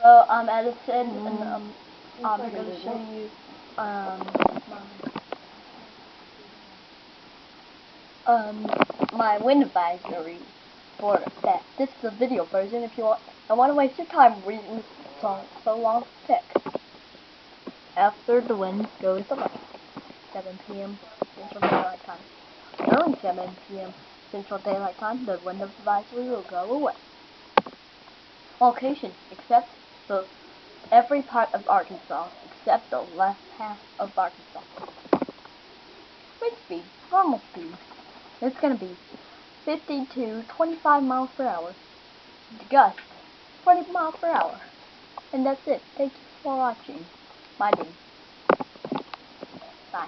I'm Edison, and I'm going to show you my wind advisory for that. This is the video version. If you don't want to waste your time reading this song so long text. After the wind goes away, 7 p.m. Central Daylight Time. During 7 p.m. Central Daylight Time, the wind advisory will go away. Location, except every part of Arkansas, except the left half of Arkansas. Wind speed, normal speed. It's going to be 50 to 25 miles per hour. Gust, 20 miles per hour. And that's it. Thank you for watching. My name. Bye.